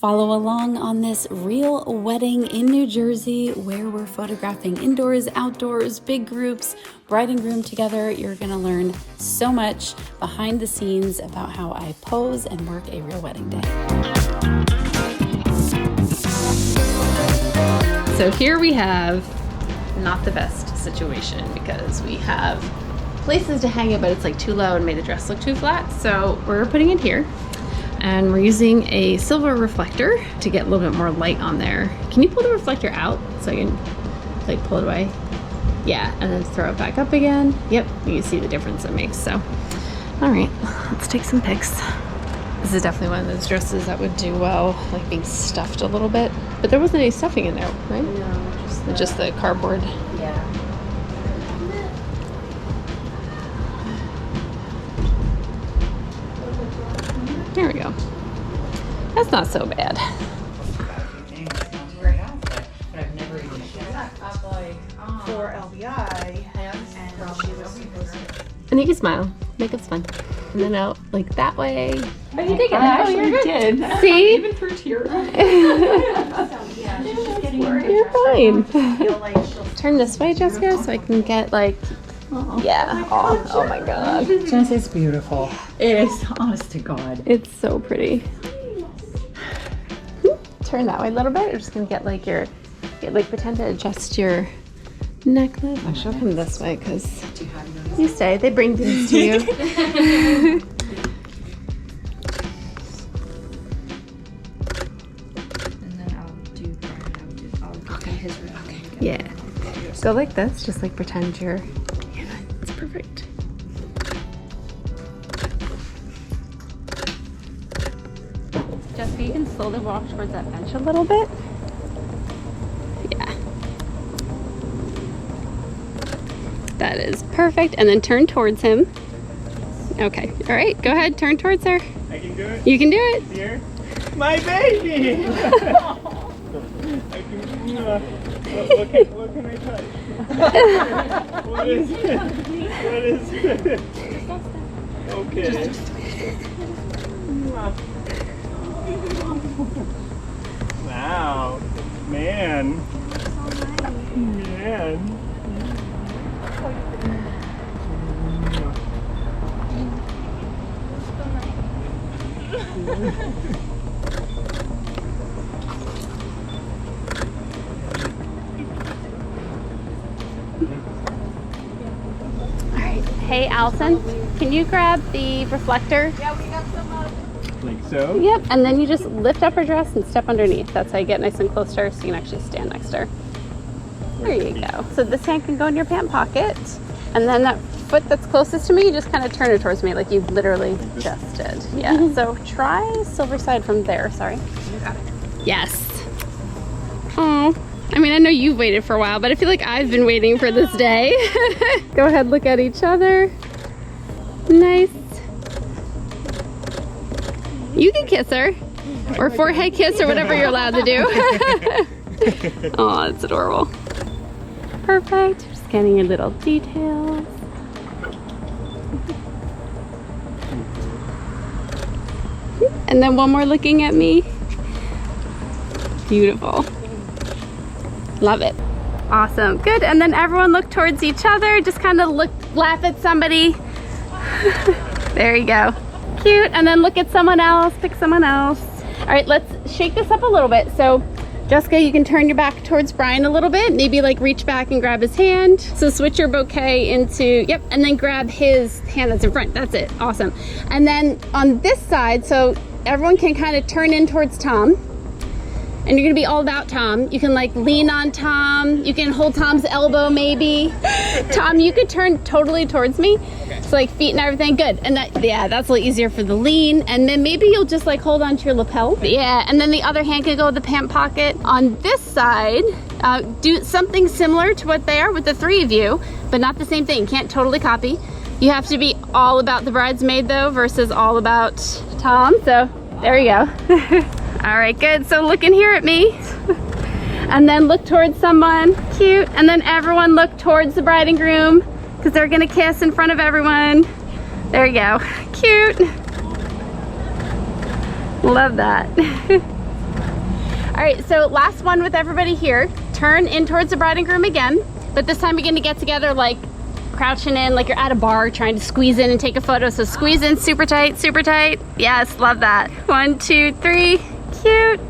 Follow along on this real wedding in New Jersey where we're photographing indoors, outdoors, big groups, bride and groom together. You're gonna learn so much behind the scenes about how I pose and work a real wedding day. So here we have not the best situation because we have places to hang it, but it's like too low and made the dress look too flat. So we're putting it here. And we're using a silver reflector to get a little bit more light on there. Can you pull the reflector out so I can like pull it away? Yeah, and then throw it back up again. Yep, you can see the difference it makes. So, all right, let's take some pics. This is definitely one of those dresses that would do well, like being stuffed a little bit. But there wasn't any stuffing in there, right? No, just the cardboard. Yeah. There we go. That's not so bad. For LBI, And you can smile. Make it fun. And then out like that way. Oh, you did get that. Oh, you did. See? Even through tears. You're fine. Turn this way, Jessica, so I can get like. Yeah. Oh my God. Jess, it's beautiful. It is, honest to God. It's so pretty. Turn that way a little bit. You're just gonna get like pretend to adjust your necklace. I should come this way because you stay. They bring things to you. And then I'll do his room. Okay. Yeah. Go like this. Just like pretend you're. Yeah, it's perfect. Jessica, you can slowly walk towards that bench a little bit. Yeah. That is perfect. And then turn towards him. Okay. All right. Go ahead. Turn towards her. I can do it? You can do it. Here? My baby! What can I touch? What is it? What is it? Okay. Wow. Man. Hey, Allison, can you grab the reflector? Yeah, we got some Like so? Yep, and then you just lift up her dress and step underneath. That's how you get nice and close to her so you can actually stand next to her. There you go. So this hand can go in your pant pocket. And then that foot that's closest to me, you just kind of turn it towards me like you literally just did. Yeah, so try silver side from there, sorry. You got it. Yes. Oh. I mean, I know you've waited for a while, but I feel like I've been waiting for this day. Go ahead, look at each other. Nice. You can kiss her. Or forehead kiss or whatever you're allowed to do. Oh, it's adorable. Perfect. Just getting your little details. And then one more looking at me. Beautiful. Love it. Awesome. Good. And then everyone look towards each other. Just kind of laugh at somebody. There you go. Cute. And then look at someone else. Pick someone else. All right, let's shake this up a little bit. So Jessica, you can turn your back towards Brian a little bit. Maybe like reach back and grab his hand. So switch your bouquet into, yep, and then grab his hand that's in front. That's it. Awesome. And then on this side, so everyone can kind of turn in towards Tom. And you're gonna be all about Tom. You can like lean on Tom. You can hold Tom's elbow maybe. Tom, you could turn totally towards me. Okay. So like feet and everything, good. And that, yeah, that's a little easier for the lean. And then maybe you'll just like hold on to your lapel. Yeah, and then the other hand can go in the pant pocket. On this side, do something similar to what they are with the three of you, but not the same thing. Can't totally copy. You have to be all about the bridesmaid though versus all about Tom. So there you go. All right, good. So look in here at me. And then look towards someone. Cute. And then everyone look towards the bride and groom because they're gonna kiss in front of everyone. There you go. Cute. Love that. All right, so last one with everybody here. Turn in towards the bride and groom again, but this time you're gonna get together like crouching in, like you're at a bar trying to squeeze in and take a photo. So squeeze in super tight, super tight. Yes, love that. 1, 2, 3, cute.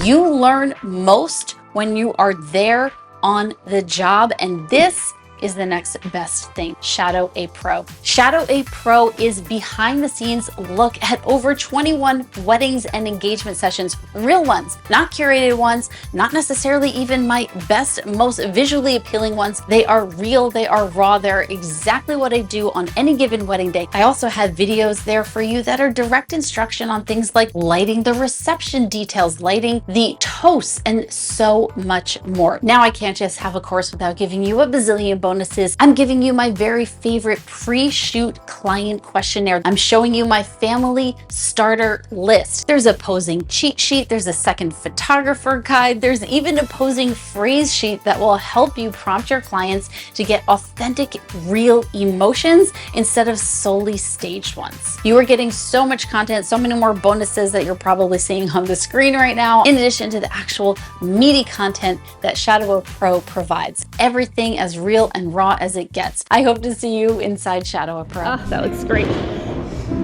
You learn most when you are there on the job, and this is the next best thing, Shadow a Pro. Shadow a Pro is behind the scenes look at over 21 weddings and engagement sessions, real ones, not curated ones, not necessarily even my best, most visually appealing ones. They are real, they are raw, they're exactly what I do on any given wedding day. I also have videos there for you that are direct instruction on things like lighting the reception details, lighting the toasts, and so much more. Now I can't just have a course without giving you a bazillion bonuses. I'm giving you my very favorite pre-shoot client questionnaire. I'm showing you my family starter list. There's a posing cheat sheet. There's a second photographer guide. There's even a posing phrase sheet that will help you prompt your clients to get authentic, real emotions instead of solely staged ones. You are getting so much content, so many more bonuses that you're probably seeing on the screen right now, in addition to the actual meaty content that Shadow a Pro provides. Everything as real and raw as it gets. I hope to see you inside Shadow a Pro. Oh, that looks great.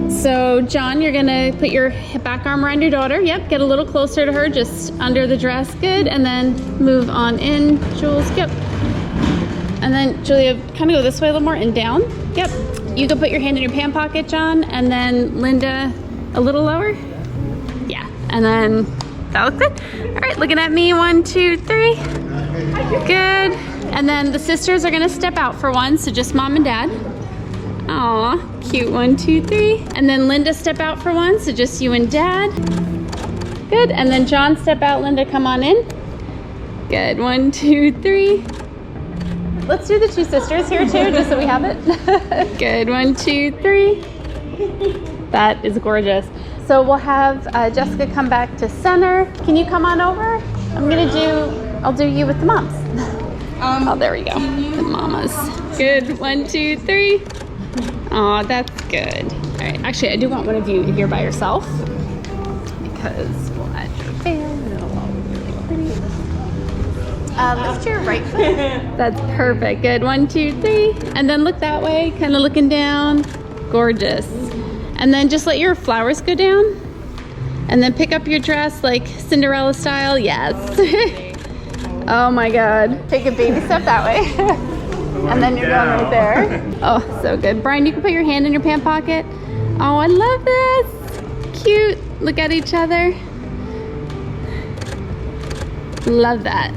So John, you're gonna put your back arm around your daughter. Yep, get a little closer to her, just under the dress. Good, and then move on in, Jules. Yep. And then Julia, kind of go this way a little more and down. Yep. You can put your hand in your pant pocket, John, and then Linda a little lower. Yeah, and then that looks good. All right, looking at me, 1, 2, 3. Good. And then the sisters are gonna step out for one, so just mom and dad. Aw, cute, 1, 2, 3. And then Linda step out for one, so just you and dad. Good, and then John step out, Linda come on in. Good, 1, 2, 3. Let's do the two sisters here too, just so we have it. Good, 1, 2, 3. That is gorgeous. So we'll have Jessica come back to center. Can you come on over? I'll do you with the moms. Oh, there we go. The mamas. Good. 1, 2, 3. Oh, that's good. All right. Actually, I do want one of you here by yourself because we'll add your band and it'll all look really pretty. Lift your right foot. That's perfect. Good. 1, 2, 3. And then look that way, kind of looking down. Gorgeous. And then just let your flowers go down. And then pick up your dress like Cinderella style. Yes. Oh my God. Take a baby step that way. And then you're going right there. Oh, so good. Brian, you can put your hand in your pant pocket. Oh, I love this. Cute. Look at each other. Love that.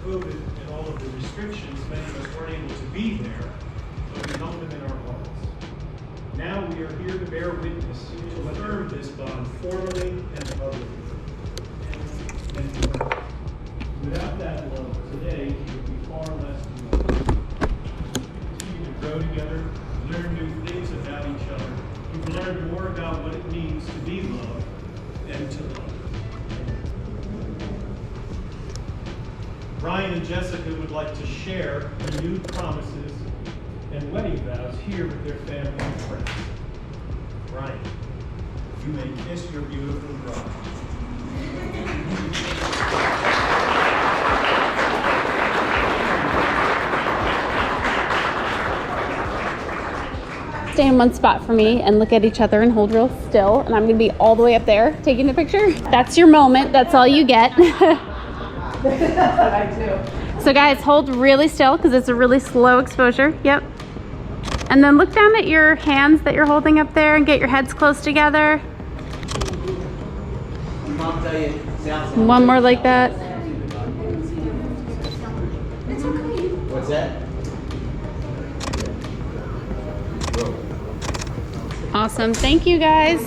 COVID and all of the restrictions, many of us weren't able to be there, but we held them in our hearts. Now we are here to bear witness to affirm this bond formally and publicly. And without that love, today it would be far less than love. Continue to grow together, learn new things about each other. You've learned more about what it means to be loved and to love. Brian and Jessica would like to share renewed promises and wedding vows here with their family and friends. Brian, you may kiss your beautiful bride. Stay in one spot for me and look at each other and hold real still. And I'm gonna be all the way up there taking the picture. That's your moment. That's all you get. I do. So guys, hold really still because it's a really slow exposure. Yep. And then look down at your hands that you're holding up there and get your heads close together. One more like that. What's that? Awesome. Thank you guys.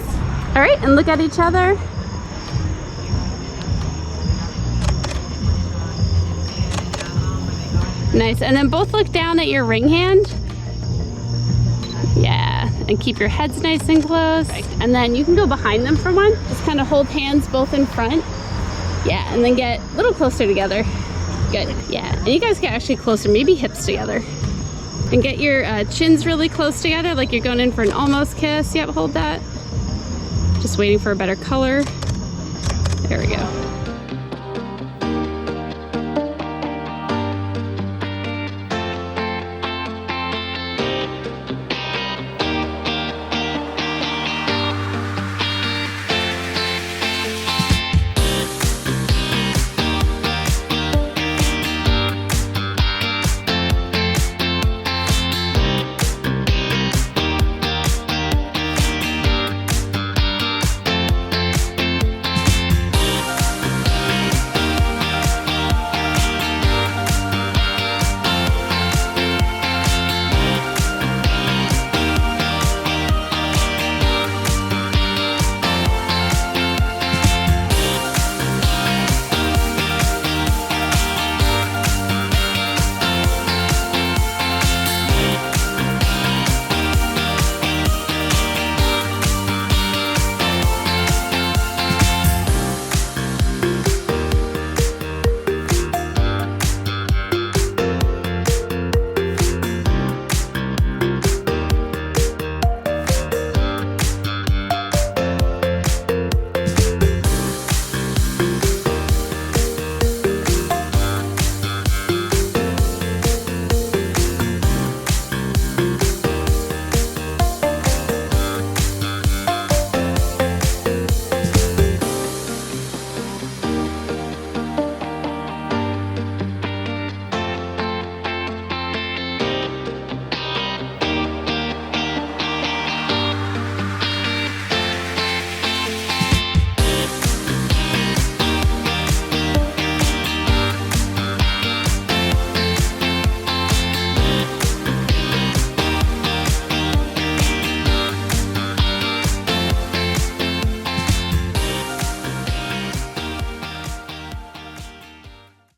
All right, and look at each other. Nice. And then both look down at your ring hand. Yeah, and keep your heads nice and close. And then you can go behind them for one. Just kind of hold hands both in front. Yeah, and then get a little closer together. Good. Yeah, and you guys get actually closer, maybe hips together. And get your chins really close together, like you're going in for an almost kiss. Yep, hold that. Just waiting for a better color. There we go.